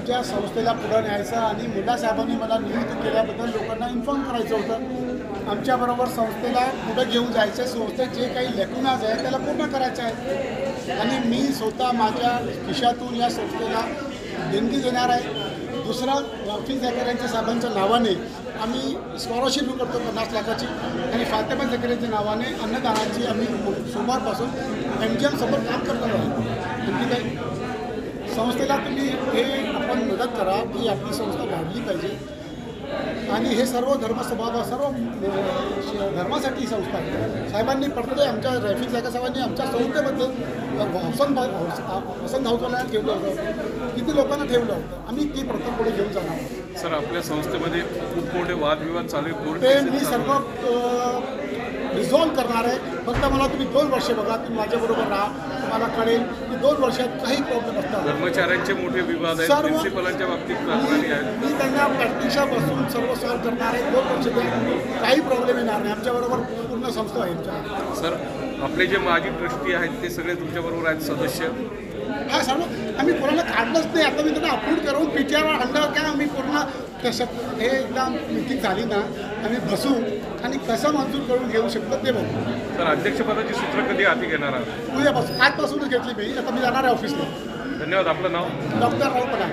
आमच्या संस्थेला पुढे न्यायचं आणि मुला साहेबांनी मला नियुक्त केल्याबद्दल लोकांना इन्फॉर्म करायचं होतं। आमच्याबरोबर संस्थेला पुढे घेऊन जायचं, संस्थेत जे काही लेकुनाज आहे त्याला पूर्ण करायचं आहे आणि मी स्वतः माझ्या खिशातून या संस्थेला देणगी देणार आहे। दुसरं रफीक झकारिया साहेबांच्या नावाने आम्ही स्कॉलरशिप करतो 50 लाखाची आणि फातेमा झकारियाच्या नावाने अन्नदानाची आम्ही सोमवारपासून MGM सोबत काम करणार आहोत। आणखी काही संस्थेला तुम्ही हे आपण मदत करा की आपली संस्था वाढली पाहिजे आणि हे सर्व धर्मस्वभाव सर्व धर्मासाठी संस्था आहे। साहेबांनी प्रत्येक आमच्या रफीक झकारिया साहेबांनी आमच्या संस्थेबद्दल वसंत भाऊला ठेवलं होतं, किती लोकांना ठेवलं होतं, आम्ही ती प्रत्येक पुढे घेऊन जाणार आहोत। सर, आपल्या संस्थेमध्ये खूप मोठे वादविवाद चालू आहे, ते मी सर्व रिझॉल्व करणार आहे। फक्त मला तुम्ही 2 वर्ष बघा, तुम्ही माझ्याबरोबर राहा, तुम्हाला कळेल की 2 वर्षात काही प्रॉब्लेम असतात। कर्मचाऱ्यांचे मोठे विवाद आहेत, प्रिन्सिपलांच्या बाबतीत तक्रारी आहेत, मी त्यांना प्रत्यक्षापासून सर्व सॉल्व करणार आहे। 2 वर्ष काही प्रॉब्लेम येणार नाही, आमच्याबरोबर पूर्ण संस्था आहे। सर, आपले जे माजी ट्रस्टी आहेत ते सगळे तुमच्याबरोबर आहेत सदस्य? हा, सर्व आम्ही कोणाला काढलंच नाही। आता मी त्यांना अप्रूव्ह करून PTR आणलं का आम्ही पूर्ण तसं हे एकदा मीटिंग झाली ना आम्ही बसू आणि कसं मंजूर करून घेऊ शकतो ते बघू। सर, अध्यक्षपदाची सूत्र कधी हाती घेणार आहात? उद्यापासून, आजपासूनच घेतली मी, आता मी जाणार आहे ऑफिसला। धन्यवाद. आपलं नाव? डॉक्टर राव पठाण।